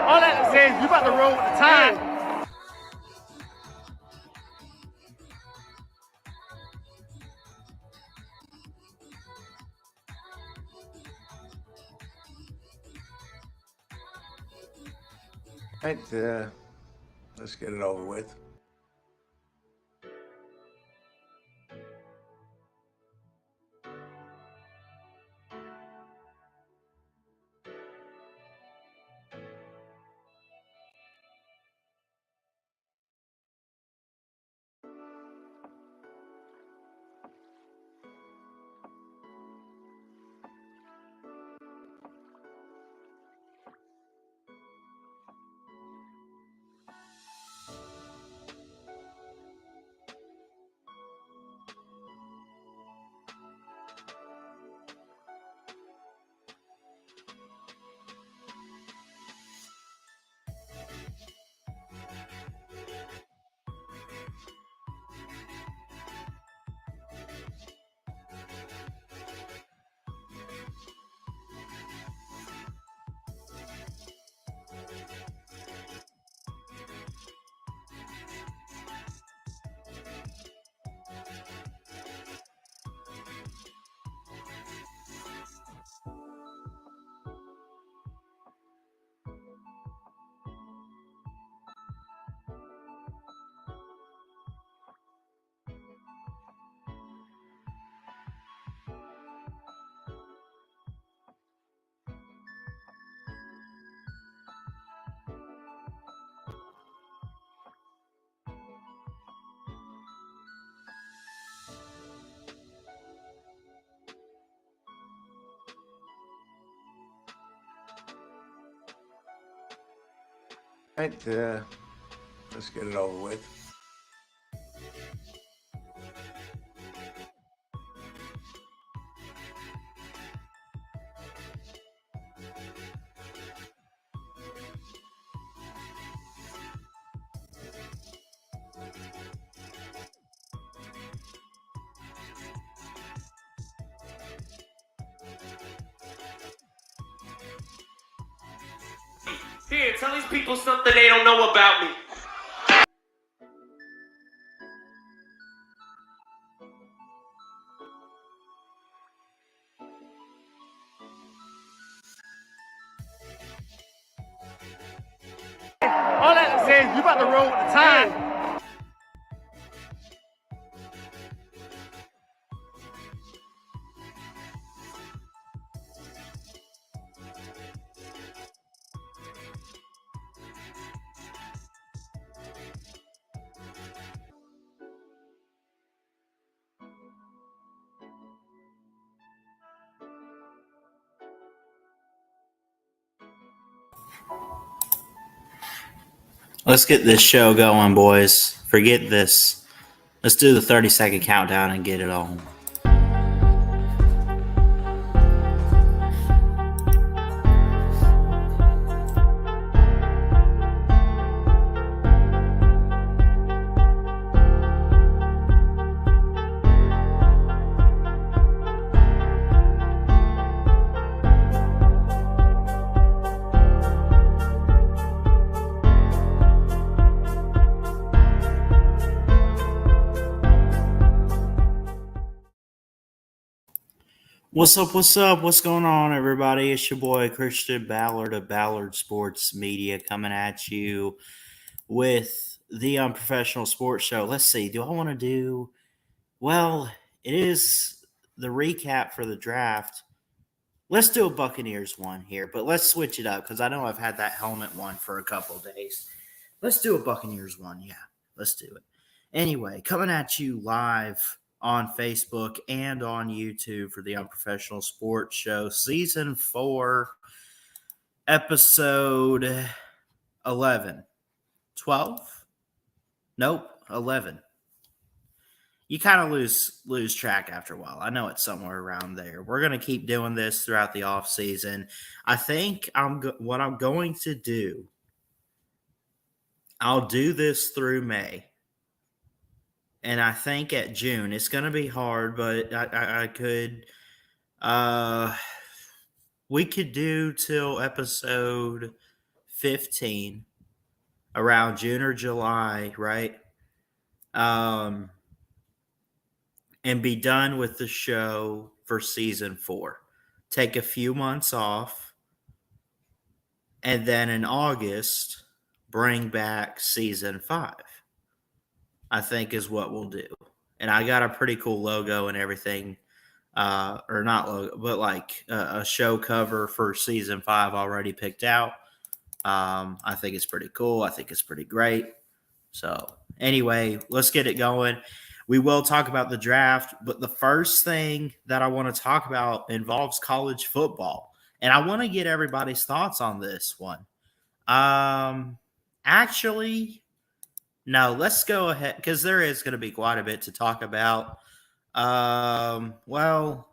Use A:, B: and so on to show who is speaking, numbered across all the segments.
A: All I can say is you about to roll with the time.
B: Right, let's get it over with. Right, let's get it over with.
C: Here, tell these people something they don't know about me.
A: All I can say is you about to roll with the time.
D: Let's get this show going, boys. Forget this. Let's do the 30-second countdown and get it on. What's up? What's up? What's going on, everybody? It's your boy Christian Ballard of Ballard Sports Media coming at you with the Unprofessional Sports Show. Let's see. Do I want to do? Well, it is the recap for the draft. Let's do a Buccaneers one here, but let's switch it up because I know I've had that helmet one for a couple of days. Let's do a Buccaneers one. Yeah, let's do it. Anyway, coming at you live on Facebook and on YouTube for the Unprofessional Sports Show, Season 4, Episode 11. 12? Nope, 11. You kind of lose track after a while. I know it's somewhere around there. We're going to keep doing this throughout the off season. I think what I'm going to do, I'll do this through May. And I think at June, it's going to be hard, but I could, we could do till episode 15, around June or July, right? And be done with the show for season 4. Take a few months off, and then in August, bring back season 5. I think is what we'll do. And I got a pretty cool logo and everything, or not logo, but like a show cover for season 5 already picked out. I think it's pretty cool. I think it's pretty great. So anyway, let's get it going. We will talk about the draft, but the first thing that I want to talk about involves college football. And I want to get everybody's thoughts on this one. Actually, no, let's go ahead because there is going to be quite a bit to talk about. Well,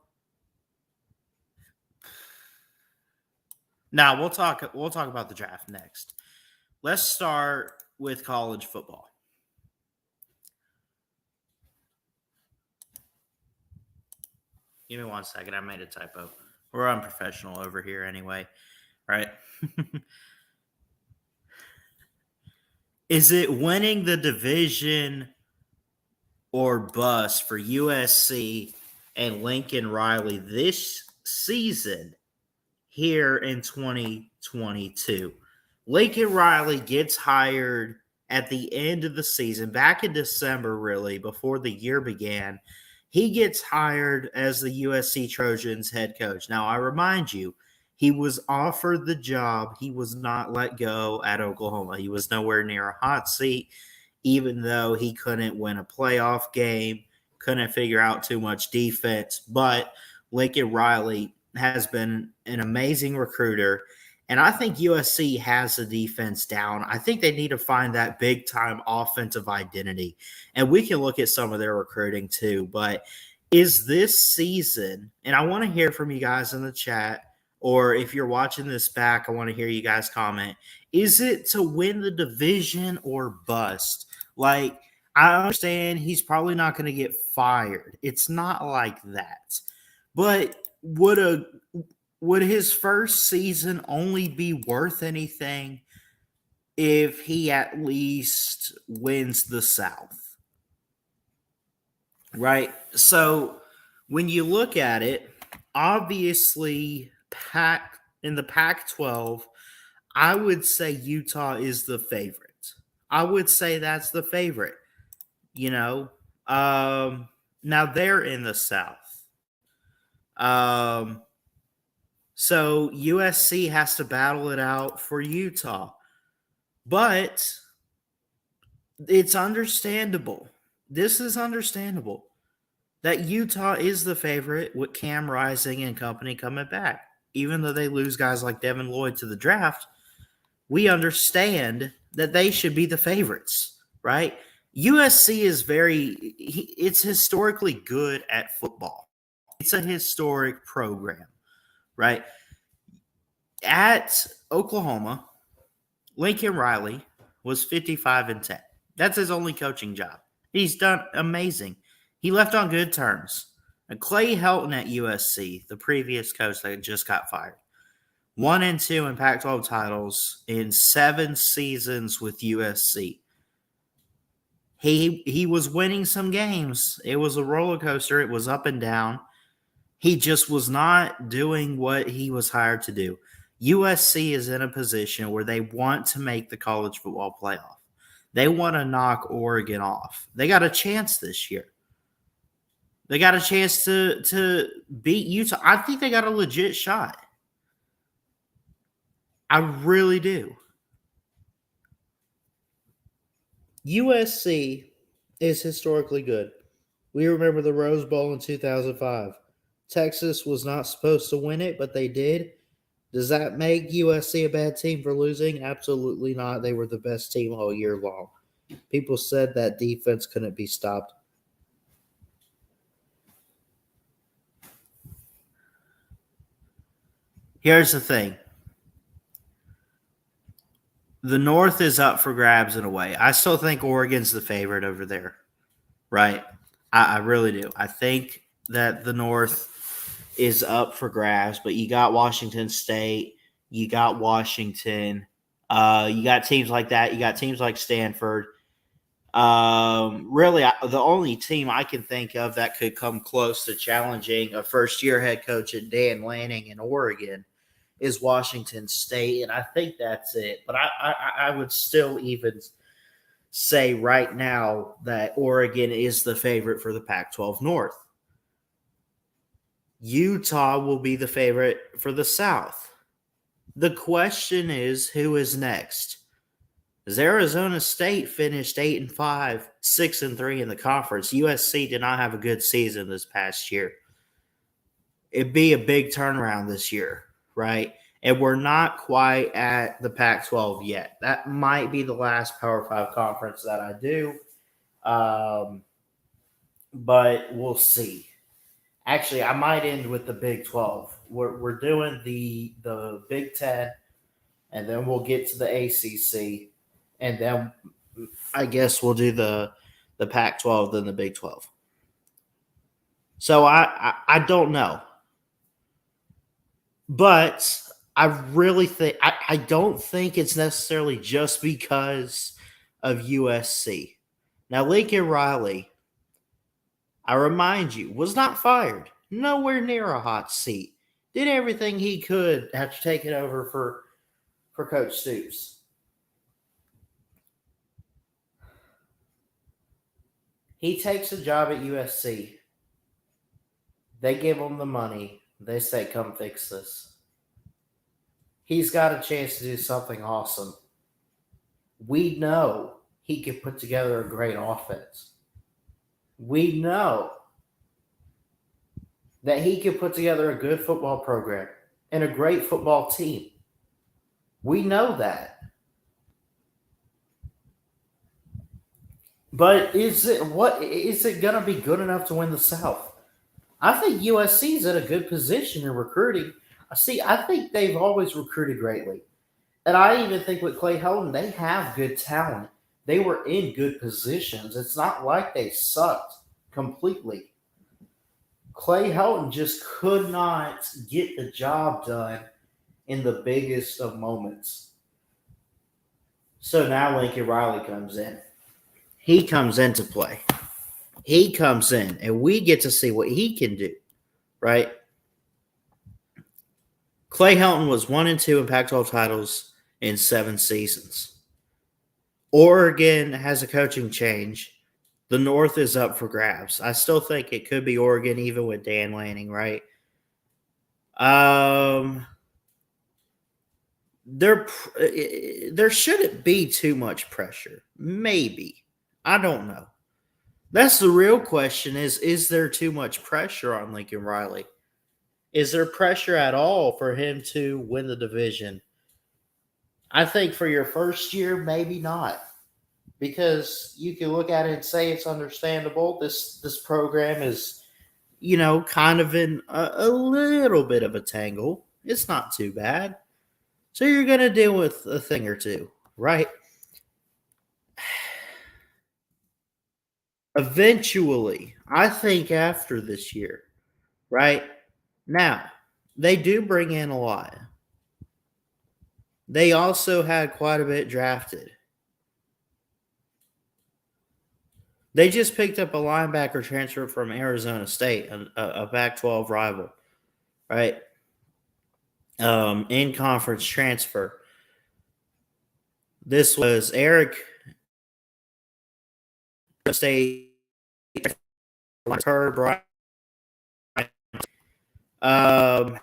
D: now we'll talk about the draft next. Let's start with college football. Give me 1 second. I made a typo. We're unprofessional over here anyway, right? Is it winning the division or bust for USC and Lincoln Riley this season here in 2022? Lincoln Riley gets hired at the end of the season, back in December, really, before the year began. He gets hired as the USC Trojans head coach. Now, I remind you, he was offered the job. He was not let go at Oklahoma. He was nowhere near a hot seat, even though he couldn't win a playoff game, couldn't figure out too much defense. But Lincoln Riley has been an amazing recruiter, and I think USC has the defense down. I think they need to find that big-time offensive identity, and we can look at some of their recruiting too. But is this season, and I want to hear from you guys in the chat, or if you're watching this back, I want to hear you guys comment, is it to win the division or bust? Like, I understand he's probably not going to get fired. It's not like that. But would his first season only be worth anything if he at least wins the South? Right? So when you look at it, obviously in the Pac-12, I would say Utah is the favorite. I would say that's the favorite. You know, now they're in the South. So USC has to battle it out for Utah. But it's understandable. This is understandable that Utah is the favorite with Cam Rising and company coming back. Even though they lose guys like Devin Lloyd to the draft, we understand that they should be the favorites, right? USC is it's historically good at football. It's a historic program, right? At Oklahoma, Lincoln Riley was 55-10. That's his only coaching job. He's done amazing. He left on good terms. And Clay Helton at USC, the previous coach that just got fired, 1-2 in Pac-12 titles in 7 seasons with USC. He was winning some games. It was a roller coaster. It was up and down. He just was not doing what he was hired to do. USC is in a position where they want to make the college football playoff. They want to knock Oregon off. They got a chance this year. They got a chance to beat Utah. I think they got a legit shot. I really do. USC is historically good. We remember the Rose Bowl in 2005. Texas was not supposed to win it, but they did. Does that make USC a bad team for losing? Absolutely not. They were the best team all year long. People said that defense couldn't be stopped. Here's the thing. The North is up for grabs in a way. I still think Oregon's the favorite over there, right? I really do. I think that the North is up for grabs, but you got Washington State, you got Washington, You got teams like that. You got teams like Stanford. Really, the only team I can think of that could come close to challenging a first-year head coach at Dan Lanning in Oregon is Washington State, and I think that's it. But I would still even say right now that Oregon is the favorite for the Pac-12 North. Utah will be the favorite for the South. The question is, who is next? As Arizona State finished 8-5, 6-3 in the conference, USC did not have a good season this past year. It'd be a big turnaround this year, right? And we're not quite at the Pac-12 yet. That might be the last Power 5 conference that I do, but we'll see. Actually, I might end with the Big 12. We're doing the Big 10, and then we'll get to the ACC. And then I guess we'll do the Pac-12, then the Big 12. So I don't know. But I really think I don't think it's necessarily just because of USC. Now, Lincoln Riley, I remind you, was not fired. Nowhere near a hot seat. Did everything he could after taking over for Coach Stoops. He takes a job at USC. They give him the money. They say, come fix this. He's got a chance to do something awesome. We know he could put together a great offense. We know that he could put together a good football program and a great football team. We know that. But is it going to be good enough to win the South? I think USC is in a good position in recruiting. I think they've always recruited greatly. And I even think with Clay Helton, they have good talent. They were in good positions. It's not like they sucked completely. Clay Helton just could not get the job done in the biggest of moments. So now Lincoln Riley comes in. He comes into play. He comes in, and we get to see what he can do, right? Clay Helton was 1-2 in Pac-12 titles in 7 seasons. Oregon has a coaching change. The North is up for grabs. I still think it could be Oregon, even with Dan Lanning, right? There shouldn't be too much pressure. Maybe. I don't know. That's the real question is there too much pressure on Lincoln Riley? Is there pressure at all for him to win the division? I think for your first year, maybe not. Because you can look at it and say it's understandable. This program is, kind of in a little bit of a tangle. It's not too bad. So you're going to deal with a thing or two, right? Eventually, I think after this year, right? Now, they do bring in a lot. They also had quite a bit drafted. They just picked up a linebacker transfer from Arizona State, a Pac-12 rival, right? In-conference transfer. This was Eric State. I'm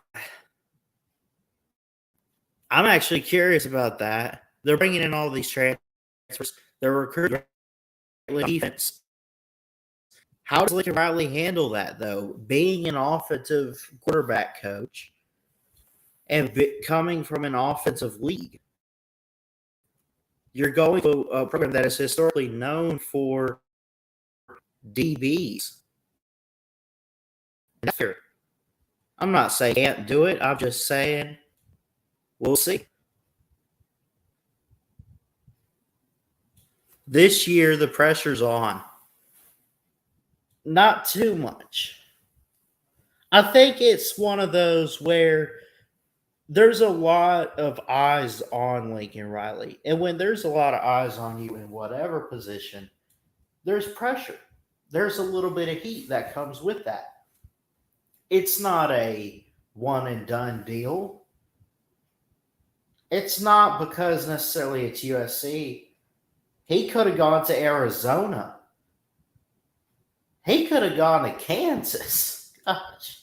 D: actually curious about that. They're bringing in all these transfers. They're recruiting defense. How does Lincoln Riley handle that, though? Being an offensive quarterback coach and coming from an offensive league. You're going to a program that is historically known for DBs. I'm not saying can't do it. I'm just saying we'll see. This year, the pressure's on. Not too much. I think it's one of those where there's a lot of eyes on Lincoln Riley. And when there's a lot of eyes on you in whatever position, there's pressure. There's a little bit of heat that comes with that. It's not a one and done deal. It's not because necessarily it's USC. He could have gone to Arizona. He could have gone to Kansas. Gosh.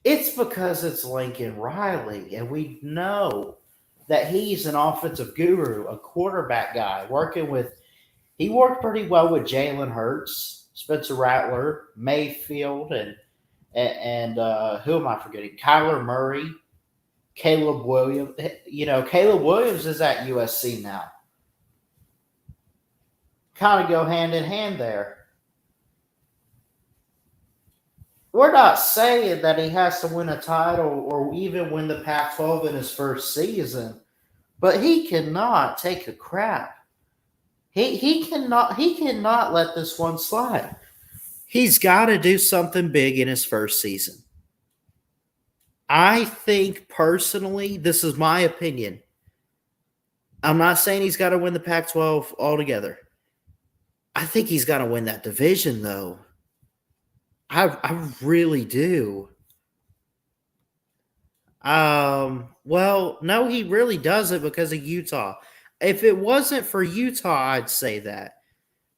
D: It's because it's Lincoln Riley, and we know that he's an offensive guru, a quarterback guy, he worked pretty well with Jalen Hurts, Spencer Rattler, Mayfield, and who am I forgetting? Kyler Murray, Caleb Williams. Caleb Williams is at USC now. Kind of go hand in hand there. We're not saying that he has to win a title or even win the Pac-12 in his first season, but he cannot take a crap. He cannot let this one slide. He's got to do something big in his first season. I think personally, this is my opinion. I'm not saying he's got to win the Pac-12 altogether. I think he's got to win that division, though. I really do. Well, no, he really doesn't because of Utah. If it wasn't for Utah, I'd say that.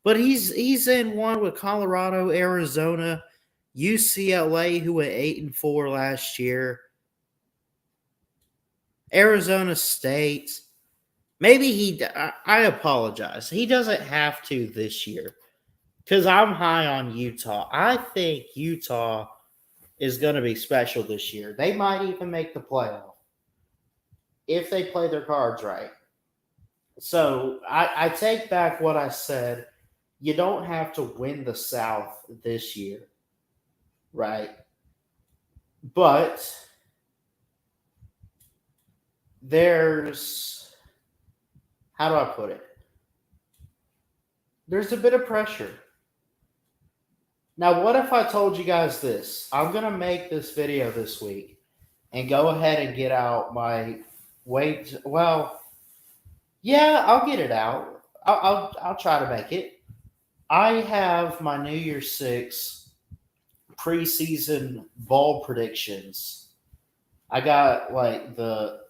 D: But he's in one with Colorado, Arizona, UCLA, who went 8-4 last year, Arizona State. Maybe I apologize. He doesn't have to this year. Because I'm high on Utah. I think Utah is going to be special this year. They might even make the playoff if they play their cards right. So I take back what I said. You don't have to win the South this year, right? But there's, how do I put it? There's a bit of pressure. Now, what if I told you guys this? I'm going to make this video this week and go ahead and get out my weight. Well, yeah, I'll get it out. I'll try to make it. I have my New Year's 6 preseason bowl predictions. I got like the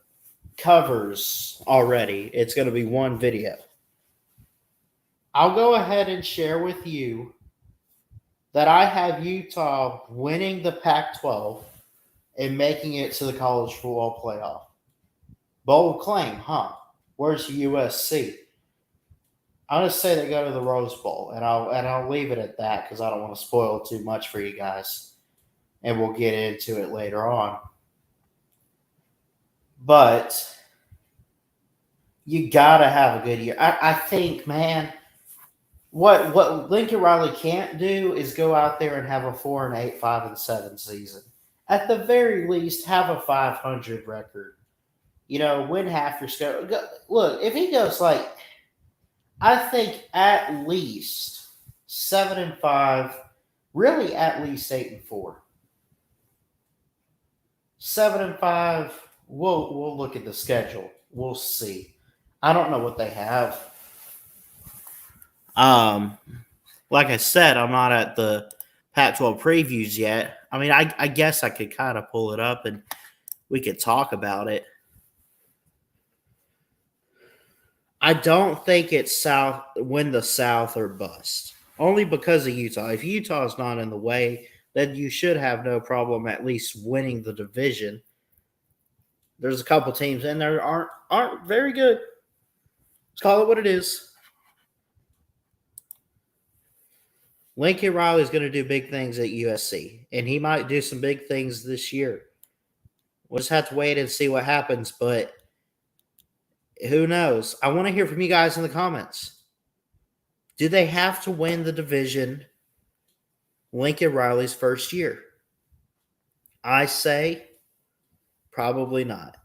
D: covers already. It's going to be one video. I'll go ahead and share with you that I have Utah winning the Pac-12 and making it to the college football playoff. Bold claim, huh? Where's USC? I'm going to say they go to the Rose Bowl, and I'll leave it at that because I don't want to spoil too much for you guys, and we'll get into it later on. But you got to have a good year. I think, man, What Lincoln Riley can't do is go out there and have a 4-8, 5-7 season. At the very least, have a 500 record. Win half your schedule. Look, if he goes I think at least 7-5, really at least 8-4. 7-5. We'll look at the schedule. We'll see. I don't know what they have. Like I said, I'm not at the Pac-12 previews yet. I mean, I guess I could kind of pull it up and we could talk about it. I don't think it's win the South or bust. Only because of Utah. If Utah's not in the way, then you should have no problem at least winning the division. There's a couple teams in there aren't very good. Let's call it what it is. Lincoln Riley is going to do big things at USC, and he might do some big things this year. We'll just have to wait and see what happens, but who knows? I want to hear from you guys in the comments. Do they have to win the division Lincoln Riley's first year? I say probably not.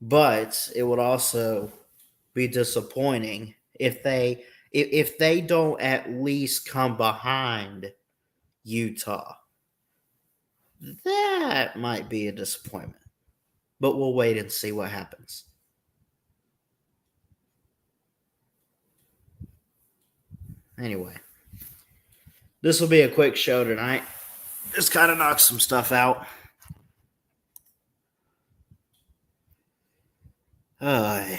D: But it would also be disappointing if they don't at least come behind Utah. that might be a disappointment. But we'll wait and see what happens. Anyway, this will be a quick show tonight. Just kind of knock some stuff out. I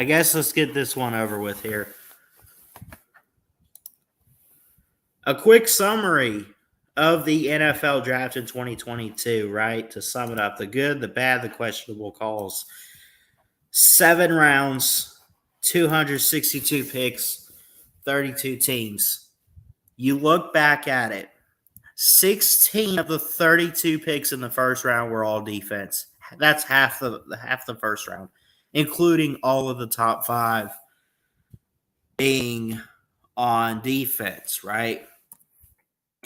D: guess let's get this one over with here. A quick summary of the NFL draft in 2022, right? To sum it up, the good, the bad, the questionable calls. 7 rounds, 262 picks, 32 teams. You look back at it, 16 of the 32 picks in the first round were all defense. That's half the first round, including all of the top 5 being on defense, right?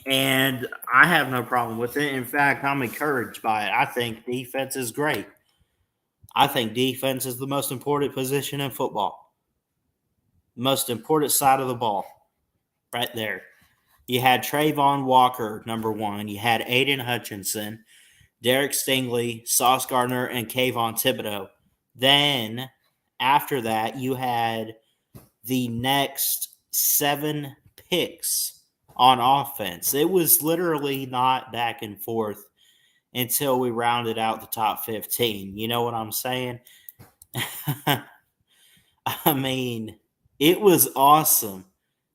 D: And I have no problem with it. In fact, I'm encouraged by it. I think defense is great. I think defense is the most important position in football. Most important side of the ball. Right there. You had Trayvon Walker, number 1. You had Aiden Hutchinson, Derek Stingley, Sauce Gardner, and Kayvon Thibodeau. Then, after that, you had the next 7 picks on offense. It was literally not back and forth until we rounded out the top 15. You know what I'm saying? I mean, it was awesome.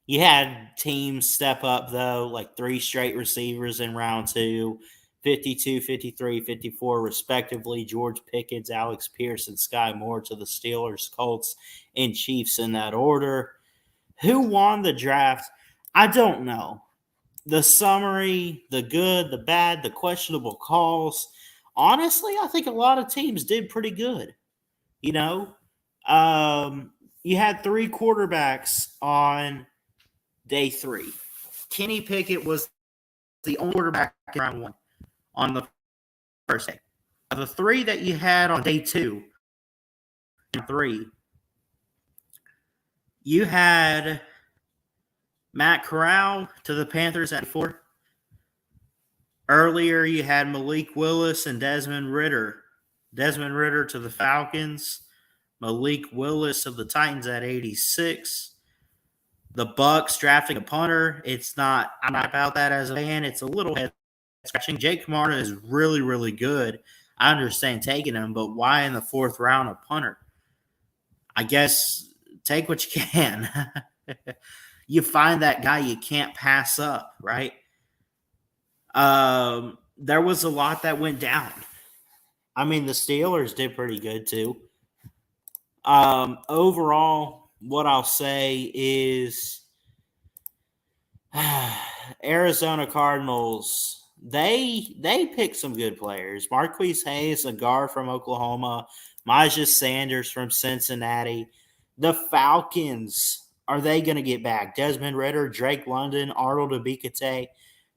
D: You had teams step up, though, like 3 straight receivers in round 2, 52, 53, 54, respectively. George Pickens, Alex Pierce, and Sky Moore to the Steelers, Colts, and Chiefs in that order. Who won the draft? I don't know. The summary, the good, the bad, the questionable calls. Honestly, I think a lot of teams did pretty good. You know, you had 3 quarterbacks on day 3. Kenny Pickett was the only quarterback in round 1 on the first day. Of the 3 that you had on day 2 and 3, you had Matt Corral to the Panthers at 4. Earlier, you had Malik Willis and Desmond Ritter. Desmond Ritter to the Falcons. Malik Willis of the Titans at 86. The Bucs drafting a punter. I'm not about that as a fan. It's a little head scratching. Jake Camarda is really, really good. I understand taking him, but why in the 4th round a punter? I guess take what you can. You find that guy you can't pass up, right? There was a lot that went down. I mean, the Steelers did pretty good too. Overall, what I'll say is Arizona Cardinals, they picked some good players. Marquise Hayes, a guard from Oklahoma, Myjah Sanders from Cincinnati. The Falcons, are they going to get back? Desmond Ritter, Drake London, Arnold Ebiketie,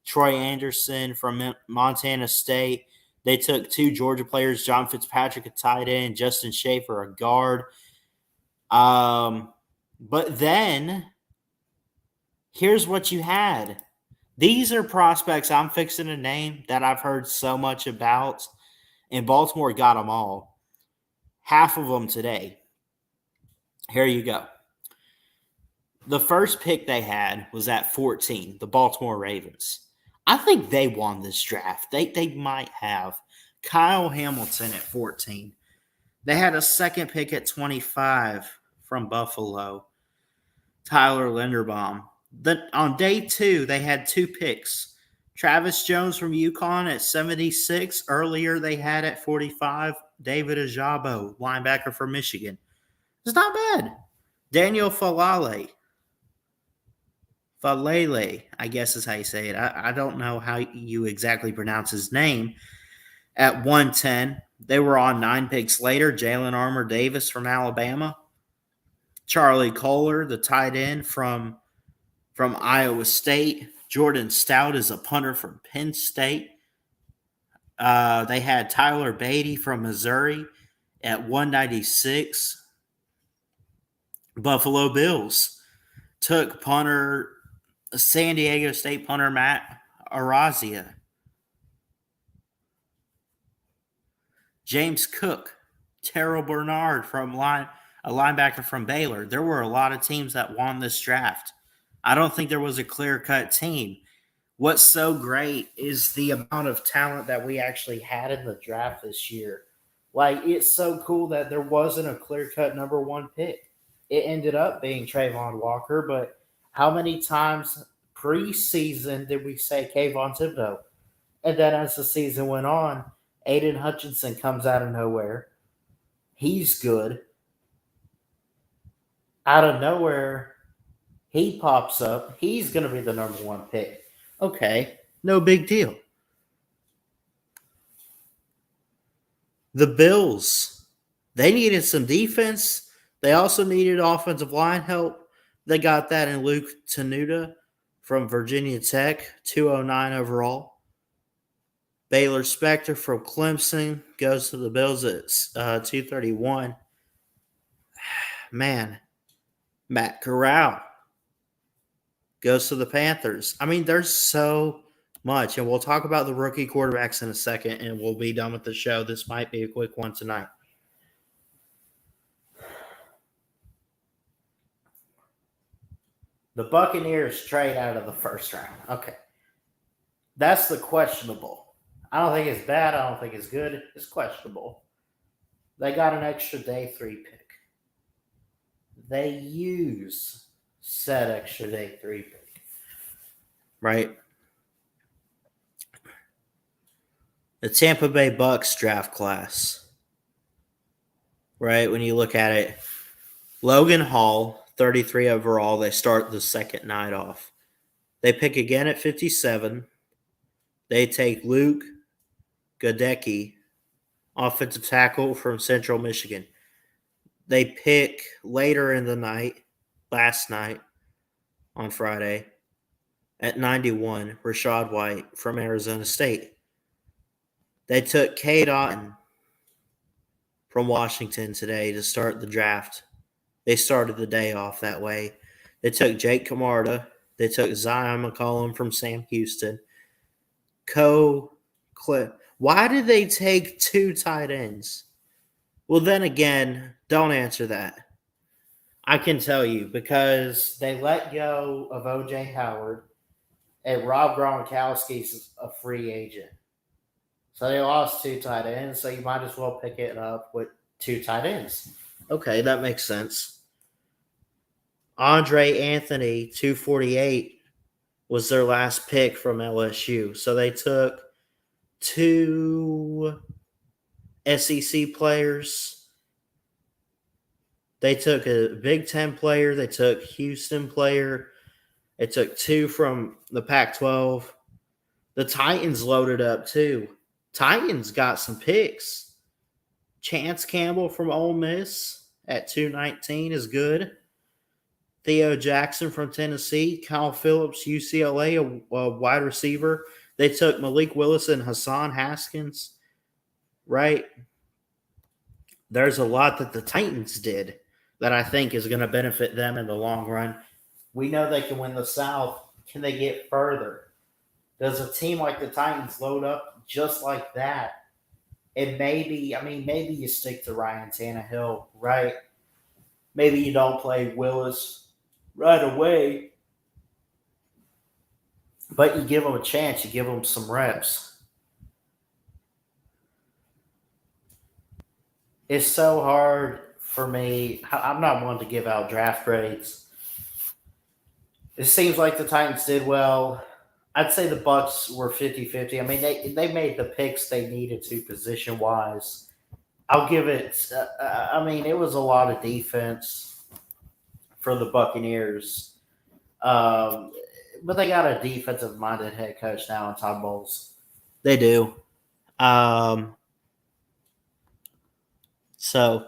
D: Troy Anderson from Montana State. They took 2 Georgia players, John Fitzpatrick, a tight end, Justin Schaefer, a guard. But then, here's what you had. These are prospects I'm fixing to name that I've heard so much about, and Baltimore got them all. Half of them today. Here you go. The first pick they had was at 14, the Baltimore Ravens. I think they won this draft. They might have. Kyle Hamilton at 14. They had a second pick at 25 from Buffalo, Tyler Linderbaum. On day 2, they had 2 picks. Travis Jones from UConn at 76. Earlier, they had at 45, David Ajabo, linebacker from Michigan. It's not bad. Daniel Falele, I guess is how you say it. I don't know how you exactly pronounce his name. At 110, they were on 9 picks later. Jalen Armour Davis from Alabama. Charlie Kohler, the tight end from Iowa State. Jordan Stout is a punter from Penn State. They had Tyler Beatty from Missouri at 196. Buffalo Bills took punter San Diego State punter Matt Arazia. James Cook, Terrell Bernard a linebacker from Baylor. There were a lot of teams that won this draft. I don't think there was a clear-cut team. What's so great is the amount of talent that we actually had in the draft this year. Like, it's so cool that there wasn't a clear-cut number one pick. It ended up being Trayvon Walker, but how many times preseason did we say Kayvon Thibodeau? And then as the season went on, Aiden Hutchinson comes out of nowhere. He's good. Out of nowhere, he pops up. He's going to be the number one pick. Okay, no big deal. The Bills, they needed some defense. They also needed offensive line help. They got that in Luke Tenuta from Virginia Tech, 209 overall. Baylor Spector from Clemson goes to the Bills at 231. Man, Matt Corral goes to the Panthers. I mean, there's so much, and we'll talk about the rookie quarterbacks in a second, and we'll be done with the show. This might be a quick one tonight. The Buccaneers trade out of the first round. Okay. That's the questionable. I don't think it's bad. I don't think it's good. It's questionable. They got an extra day 3 pick. They use said extra day 3 pick. Right? The Tampa Bay Bucks draft class. Right? When you look at it, Logan Hall, 33 overall. They start the second night off. They pick again at 57. They take Luke Gadecki, offensive tackle from Central Michigan. They pick later in the night, last night, on Friday, at 91, Rashad White from Arizona State. They took Cade Otton from Washington today to start the draft. They started the day off that way. They took Jake Camarda. They took Zion McCollum from Sam Houston. Why did they take 2 tight ends? Well, then again, don't answer that. I can tell you because they let go of O.J. Howard and Rob Gronkowski's a free agent. So they lost 2 tight ends, so you might as well pick it up with 2 tight ends. Okay, that makes sense. Andre Anthony, 248, was their last pick from LSU. So they took 2 SEC players. They took a Big Ten player. They took Houston player. They took 2 from the Pac-12. The Titans loaded up too. Titans got some picks. Chance Campbell from Ole Miss at 219 is good. Theo Jackson from Tennessee. Kyle Phillips, UCLA, a wide receiver. They took Malik Willis and Hassan Haskins. Right? There's a lot that the Titans did that I think is going to benefit them in the long run. We know they can win the South. Can they get further? Does a team like the Titans load up just like that? And maybe you stick to Ryan Tannehill, right? Maybe you don't play Willis right away, but you give him a chance. You give him some reps. It's so hard for me. I'm not one to give out draft grades. It seems like the Titans did well. I'd say the Bucks were 50-50. I mean, they made the picks they needed to position-wise. I'll give it it was a lot of defense for the Buccaneers. But they got a defensive-minded head coach now in Todd Bowles. They do. So,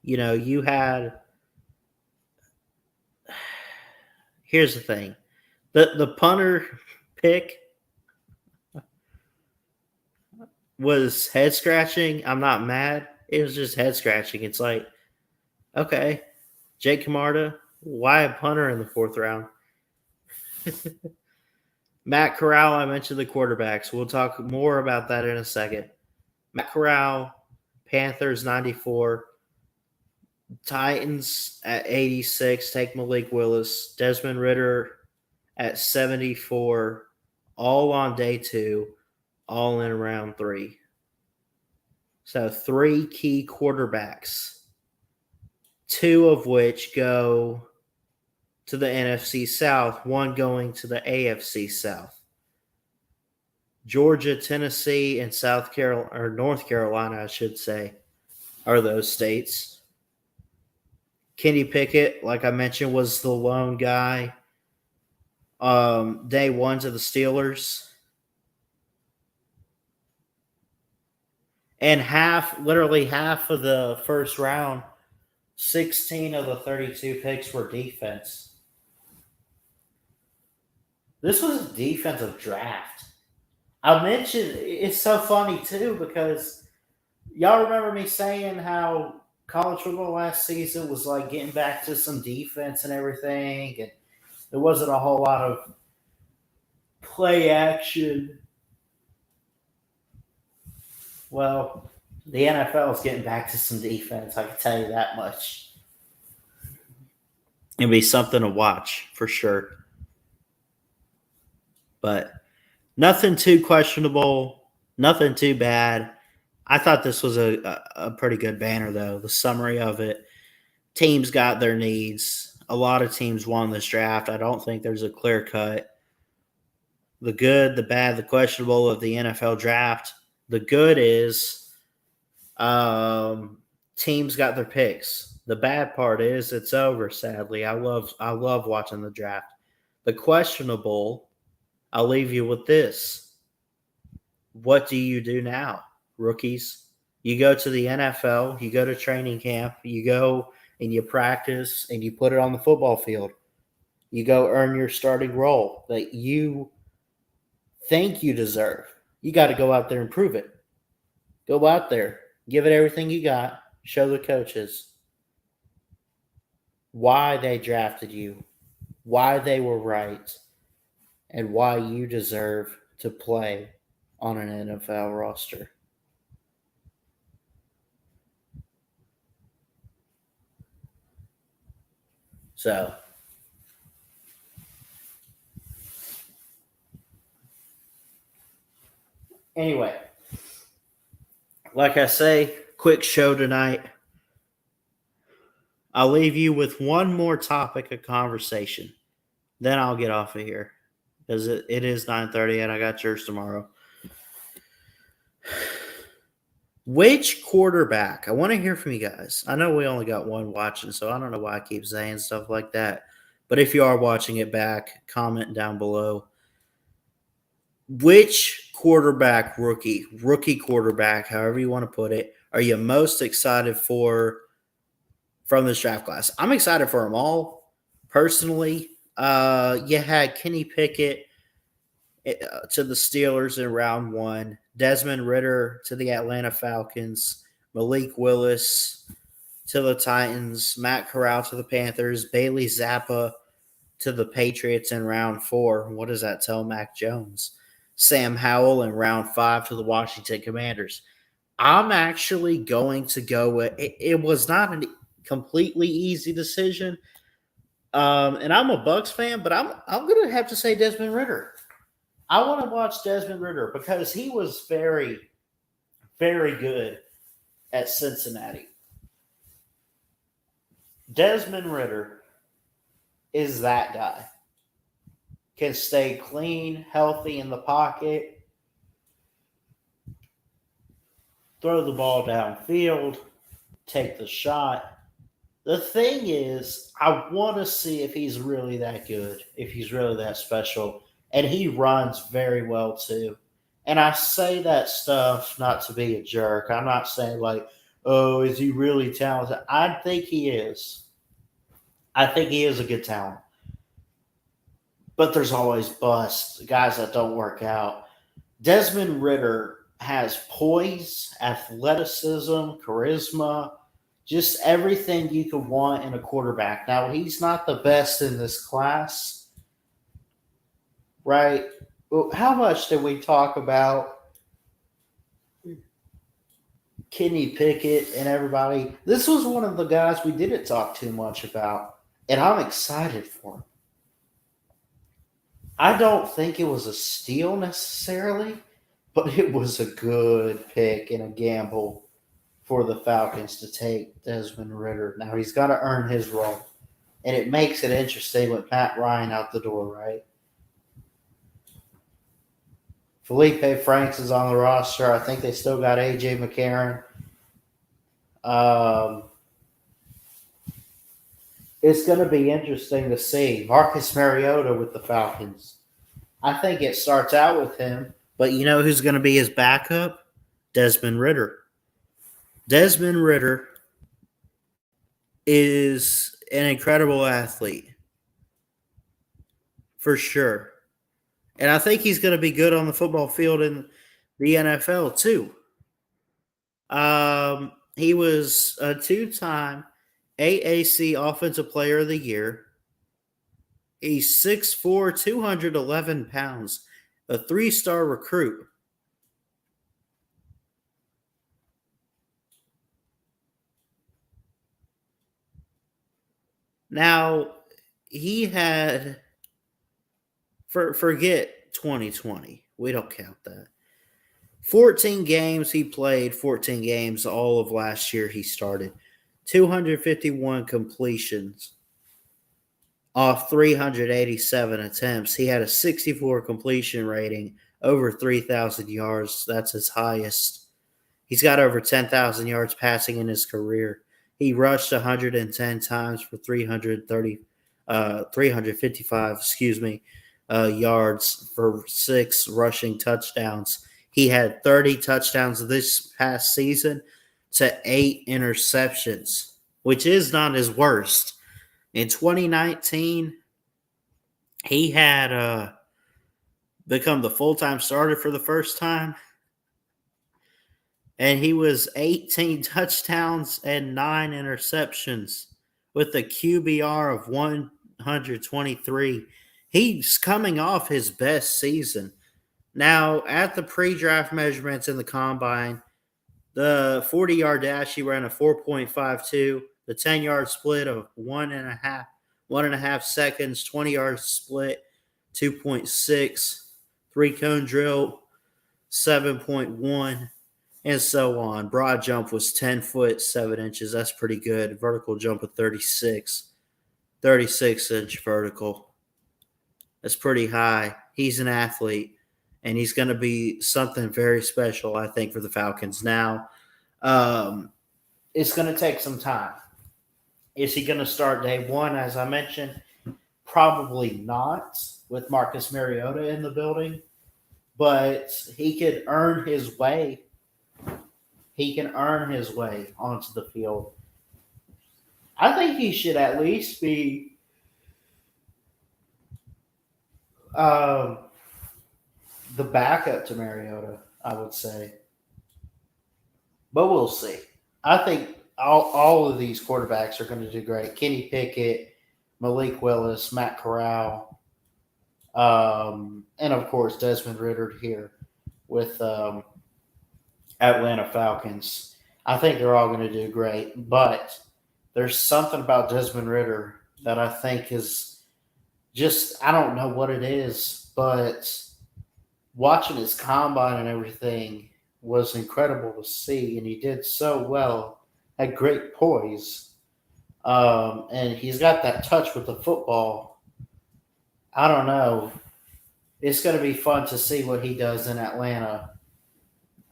D: you had – here's the thing. The punter pick was head-scratching. I'm not mad. It was just head-scratching. It's like, okay, Jake Camarda, why a punter in the 4th round? Matt Corral, I mentioned the quarterbacks. We'll talk more about that in a second. Matt Corral, Panthers 94. Titans at 86, take Malik Willis. Desmond Ritter at 74, all on day 2, all in round 3. So 3 key quarterbacks, 2 of which go to the NFC South, 1 going to the AFC South. Georgia, Tennessee, and North Carolina, I should say, are those states. Kenny Pickett, like I mentioned, was the lone guy. Day 1 to the Steelers. And literally half of the first round, 16 of the 32 picks were defense. This was a defensive draft. I mentioned, it's so funny too, because y'all remember me saying how college football last season was like getting back to some defense and everything, and there wasn't a whole lot of play action. Well, the NFL is getting back to some defense, I can tell you that much. It'll be something to watch for sure. But nothing too questionable, nothing too bad. I thought this was a pretty good banner, though. The summary of it, teams got their needs. A lot of teams won this draft. I don't think there's a clear cut. The good, the bad, the questionable of the NFL draft. The good is teams got their picks. The bad part is it's over, sadly. I love watching the draft. The questionable, I'll leave you with this. What do you do now? Rookies, you go to the NFL, you go to training camp, you go and you practice and you put it on the football field. You go earn your starting role that you think you deserve. You got to go out there and prove it. Go out there, give it everything you got, show the coaches why they drafted you, why they were right, and why you deserve to play on an NFL roster. So, anyway, like I say, quick show tonight. I'll leave you with one more topic of conversation. Then I'll get off of here because it is 9:30 and I got church tomorrow. Which quarterback? I want to hear from you guys. I know we only got one watching, so I don't know why I keep saying stuff like that. But if you are watching it back, comment down below. Which quarterback, rookie quarterback, however you want to put it, are you most excited for from this draft class? I'm excited for them all, personally. You had Kenny Pickett to the Steelers in round 1, Desmond Ritter to the Atlanta Falcons, Malik Willis to the Titans, Matt Corral to the Panthers, Bailey Zappa to the Patriots in round 4. What does that tell Mac Jones? Sam Howell in round 5 to the Washington Commanders. I'm actually going to go with it was not a completely easy decision. And I'm a Bucs fan, but I'm going to have to say Desmond Ritter. I want to watch Desmond Ritter because he was very, very good at Cincinnati. Desmond Ritter is that guy. Can stay clean, healthy in the pocket, throw the ball downfield, take the shot. The thing is, I want to see if he's really that good, if he's really that special. And he runs very well, too. And I say that stuff not to be a jerk. I'm not saying like, oh, is he really talented? I think he is. I think he is a good talent. But there's always busts, guys that don't work out. Desmond Ritter has poise, athleticism, charisma. Just everything you could want in a quarterback. Now, he's not the best in this class, right? Well, how much did we talk about Kenny Pickett and everybody? This was one of the guys we didn't talk too much about, and I'm excited for him. I don't think it was a steal necessarily, but it was a good pick and a gamble for the Falcons to take Desmond Ritter. Now, he's got to earn his role, and it makes it interesting with Matt Ryan out the door, right? Felipe Franks is on the roster. I think they still got A.J. McCarron. It's going to be interesting to see Marcus Mariota with the Falcons. I think it starts out with him, but you know who's going to be his backup? Desmond Ritter. Desmond Ritter is an incredible athlete, for sure. And I think he's going to be good on the football field in the NFL, too. He was a two-time AAC Offensive Player of the Year. He's 6'4", 211 pounds, a three-star recruit. Now, he had, forget 2020. We don't count that. 14 games he played, 14 games all of last year he started. 251 completions off 387 attempts. He had a 64 completion rating, over 3,000 yards. That's his highest. He's got over 10,000 yards passing in his career. He rushed 110 times for 355 yards for 6 rushing touchdowns. He had 30 touchdowns this past season to 8 interceptions, which is not his worst. In 2019, he had become the full-time starter for the first time, and he was 18 touchdowns and 9 interceptions with a QBR of 123. He's coming off his best season. Now, at the pre-draft measurements in the combine, the 40-yard dash, he ran a 4.52, the 10-yard split of 1.5 seconds, 20-yard split, 2.6, three-cone drill, 7.1, and so on. Broad jump was 10 foot, 7 inches. That's pretty good. Vertical jump of 36-inch vertical. That's pretty high. He's an athlete. And he's going to be something very special, I think, for the Falcons. Now, it's going to take some time. Is he going to start day one, as I mentioned? Probably not, with Marcus Mariota in the building. But he could earn his way. He can earn his way onto the field. I think he should at least be the backup to Mariota, I would say. But we'll see. I think all of these quarterbacks are going to do great. Kenny Pickett, Malik Willis, Matt Corral, and, of course, Desmond Ritter here with Atlanta Falcons. I think they're all going to do great. But there's something about Desmond Ritter that I think is just – I don't know what it is, but – watching his combine and everything was incredible to see, and he did so well, had great poise, and he's got that touch with the football. I don't know. It's going to be fun to see what he does in Atlanta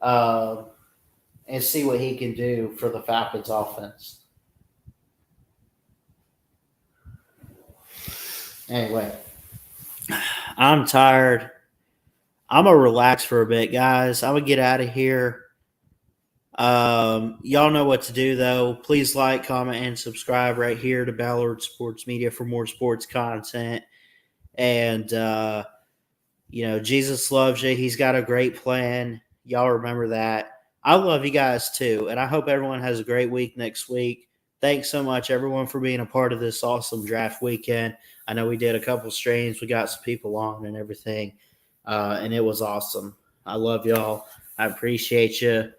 D: and see what he can do for the Falcons offense. Anyway, I'm tired. I'm going to relax for a bit, guys. I'm going to get out of here. Y'all know what to do, though. Please like, comment, and subscribe right here to Ballard Sports Media for more sports content. And, Jesus loves you. He's got a great plan. Y'all remember that. I love you guys too, and I hope everyone has a great week next week. Thanks so much, everyone, for being a part of this awesome draft weekend. I know we did a couple streams. We got some people on and everything, and it was awesome. I love y'all. I appreciate you,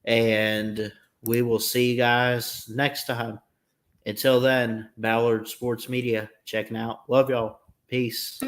D: and we will see you guys next time. Until then, Ballard Sports Media checking out. Love y'all. Peace.